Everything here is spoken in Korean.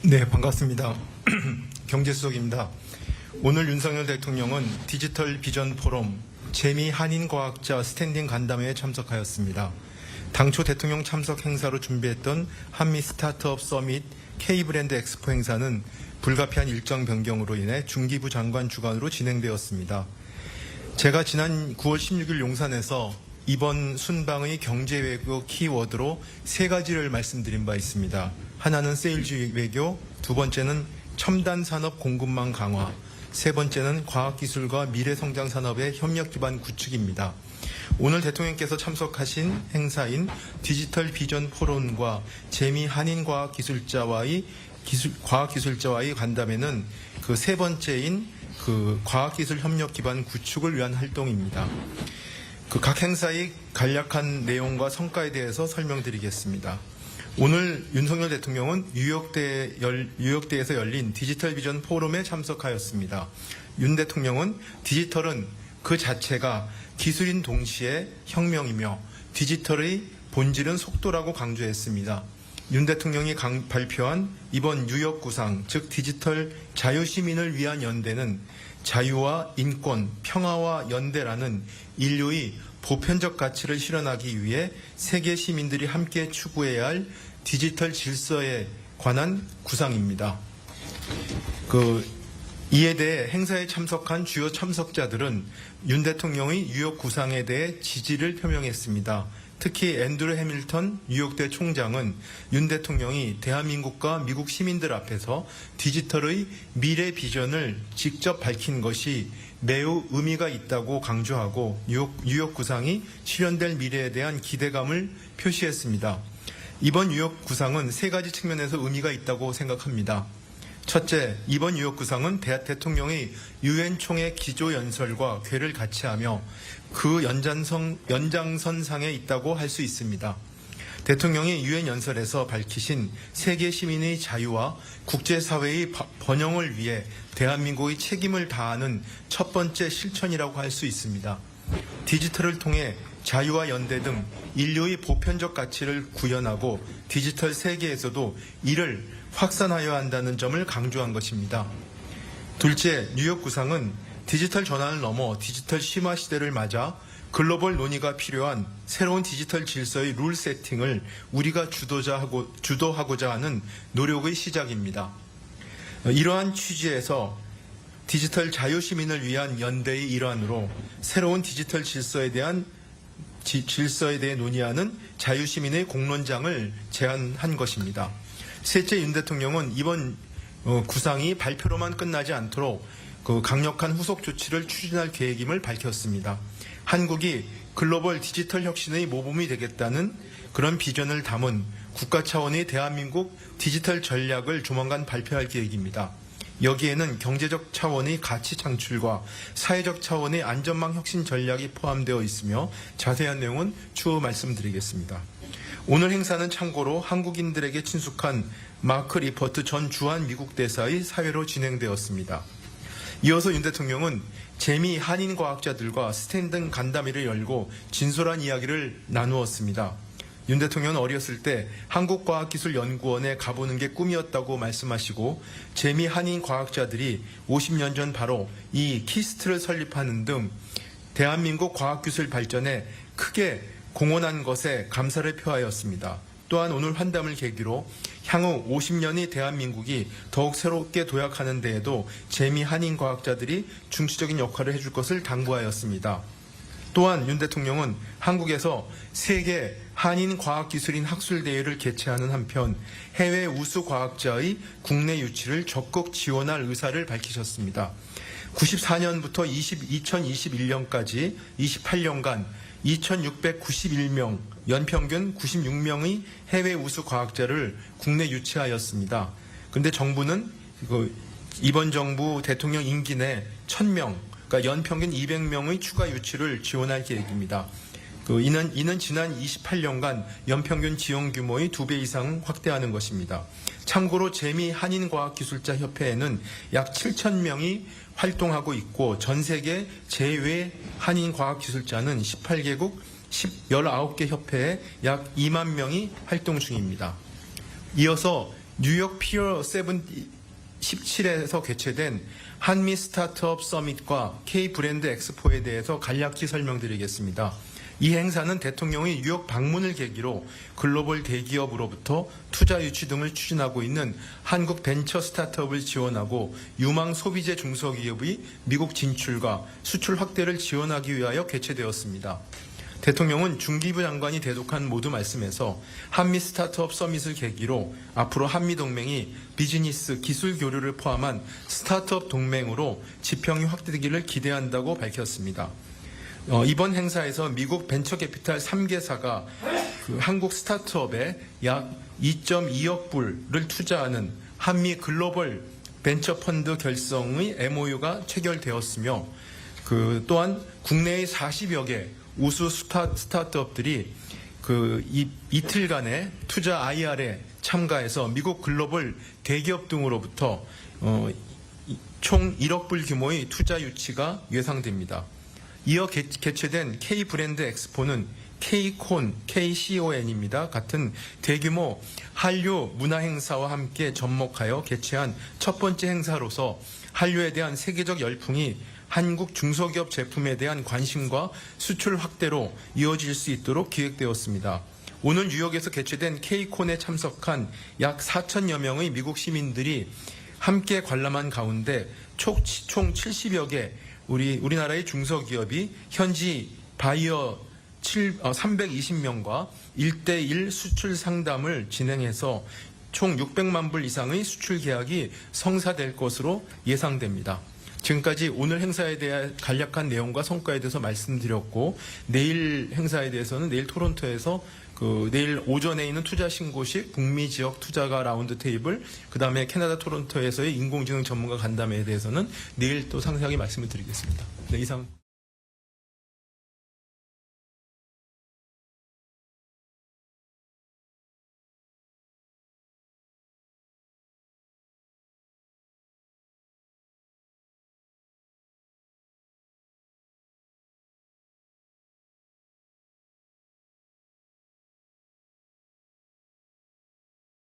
네, 반갑습니다. 경제수석입니다. 오늘 윤석열 대통령은 디지털 비전 포럼 재미 한인과학자 스탠딩 간담회에 참석하였습니다. 당초 대통령 참석 행사로 준비했던 한미 스타트업 서밋 K브랜드 엑스포 행사는 불가피한 일정 변경으로 인해 중기부 장관 주관으로 진행되었습니다. 제가 지난 9월 16일 용산에서 이번 순방의 경제외교 키워드로 세 가지를 말씀드린 바 있습니다. 하나는 세일즈 외교, 두 번째는 첨단 산업 공급망 강화, 세 번째는 과학기술과 미래성장 산업의 협력 기반 구축입니다. 오늘 대통령께서 참석하신 행사인 디지털 비전 포럼과 재미 한인과학기술자와의 과학기술자와의 간담회는 그 세 번째인 그 과학기술 협력 기반 구축을 위한 활동입니다. 그 각 행사의 간략한 내용과 성과에 대해서 설명드리겠습니다. 오늘 윤석열 대통령은 뉴욕대에서 열린 디지털 비전 포럼에 참석하였습니다. 윤 대통령은 디지털은 그 자체가 기술인 동시에 혁명이며 디지털의 본질은 속도라고 강조했습니다. 윤 대통령이 발표한 이번 뉴욕 구상, 즉 디지털 자유시민을 위한 연대는 자유와 인권, 평화와 연대라는 인류의 보편적 가치를 실현하기 위해 세계 시민들이 함께 추구해야 할 디지털 질서에 관한 구상입니다. 이에 대해 행사에 참석한 주요 참석자들은 윤 대통령의 뉴욕 구상에 대해 지지를 표명했습니다. 특히 앤드류 해밀턴 뉴욕대 총장은 윤 대통령이 대한민국과 미국 시민들 앞에서 디지털의 미래 비전을 직접 밝힌 것이 매우 의미가 있다고 강조하고 뉴욕 구상이 실현될 미래에 대한 기대감을 표시했습니다. 이번 뉴욕 구상은 세 가지 측면에서 의미가 있다고 생각합니다. 첫째, 이번 뉴욕 구상은 대통령의 유엔 총회 기조연설과 궤를 같이 하며 그 연장선상에 있다고 할 수 있습니다. 대통령이 유엔 연설에서 밝히신 세계 시민의 자유와 국제사회의 번영을 위해 대한민국의 책임을 다하는 첫 번째 실천이라고 할 수 있습니다. 디지털을 통해 자유와 연대 등 인류의 보편적 가치를 구현하고 디지털 세계에서도 이를 확산하여야 한다는 점을 강조한 것입니다. 둘째, 뉴욕 구상은 디지털 전환을 넘어 디지털 심화 시대를 맞아 글로벌 논의가 필요한 새로운 디지털 질서의 룰 세팅을 우리가 주도하고자 하는 노력의 시작입니다. 이러한 취지에서 디지털 자유시민을 위한 연대의 일환으로 새로운 디지털 질서에 대해 논의하는 자유시민의 공론장을 제안한 것입니다. 셋째, 윤 대통령은 이번 구상이 발표로만 끝나지 않도록 강력한 후속 조치를 추진할 계획임을 밝혔습니다. 한국이 글로벌 디지털 혁신의 모범이 되겠다는 그런 비전을 담은 국가 차원의 대한민국 디지털 전략을 조만간 발표할 계획입니다. 여기에는 경제적 차원의 가치 창출과 사회적 차원의 안전망 혁신 전략이 포함되어 있으며 자세한 내용은 추후 말씀드리겠습니다. 오늘 행사는 참고로 한국인들에게 친숙한 마크 리퍼트 전 주한 미국 대사의 사회로 진행되었습니다. 이어서 윤 대통령은 재미 한인과학자들과 스탠딩 간담회를 열고 진솔한 이야기를 나누었습니다. 윤 대통령은 어렸을 때 한국과학기술연구원에 가보는 게 꿈이었다고 말씀하시고 재미 한인과학자들이 50년 전 바로 이 키스트를 설립하는 등 대한민국 과학기술 발전에 크게 공헌한 것에 감사를 표하였습니다. 또한 오늘 환담을 계기로 향후 50년의 대한민국이 더욱 새롭게 도약하는 데에도 재미 한인과학자들이 중추적인 역할을 해줄 것을 당부하였습니다. 또한 윤 대통령은 한국에서 세계 한인과학기술인 학술대회를 개최하는 한편 해외 우수 과학자의 국내 유치를 적극 지원할 의사를 밝히셨습니다. 94년부터 2021년까지 28년간 2,691명, 연평균 96명의 해외 우수 과학자를 국내 유치하였습니다. 그런데 정부는 이번 정부 대통령 임기 내 1,000명, 그러니까 연평균 200명의 추가 유치를 지원할 계획입니다. 이는 지난 28년간 연평균 지원 규모의 2배 이상 확대하는 것입니다. 참고로 재미 한인과학기술자협회에는 약 7,000명이 활동하고 있고 전 세계 제외 한인과학기술자는 18개국 19개 협회에 약 2만 명이 활동 중입니다. 이어서 뉴욕 피어 17에서 개최된 한미 스타트업 서밋과 K 브랜드 엑스포에 대해서 간략히 설명드리겠습니다. 이 행사는 대통령의 뉴욕 방문을 계기로 글로벌 대기업으로부터 투자 유치 등을 추진하고 있는 한국 벤처 스타트업을 지원하고 유망 소비재 중소기업의 미국 진출과 수출 확대를 지원하기 위하여 개최되었습니다. 대통령은 중기부 장관이 대독한 모두 말씀에서 한미 스타트업 서밋을 계기로 앞으로 한미동맹이 비즈니스, 기술 교류를 포함한 스타트업 동맹으로 지평이 확대되기를 기대한다고 밝혔습니다. 이번 행사에서 미국 벤처캐피탈 3개사가 한국 스타트업에 약 2.2억 불을 투자하는 한미 글로벌 벤처펀드 결성의 MOU가 체결되었으며 또한 국내의 40여 개 우수 스타트업들이 이틀간의 투자 IR에 참가해서 미국 글로벌 대기업 등으로부터 총 1억 불 규모의 투자 유치가 예상됩니다. 이어 개최된 K 브랜드 엑스포는 KCON입니다. 같은 대규모 한류 문화 행사와 함께 접목하여 개최한 첫 번째 행사로서 한류에 대한 세계적 열풍이 한국 중소기업 제품에 대한 관심과 수출 확대로 이어질 수 있도록 기획되었습니다. 오늘 뉴욕에서 개최된 K콘에 참석한 약 4천여 명의 미국 시민들이 함께 관람한 가운데 총 70여 개 우리나라의 중소기업이 현지 바이어 320명과 1대1 수출 상담을 진행해서 총 600만 불 이상의 수출 계약이 성사될 것으로 예상됩니다. 지금까지 오늘 행사에 대한 간략한 내용과 성과에 대해서 말씀드렸고, 내일 행사에 대해서는 내일 토론토에서 내일 오전에 있는 투자 신고식, 북미 지역 투자가 라운드 테이블, 그 다음에 캐나다 토론토에서의 인공지능 전문가 간담회에 대해서는 내일 또 상세하게 말씀을 드리겠습니다. 네, 이상.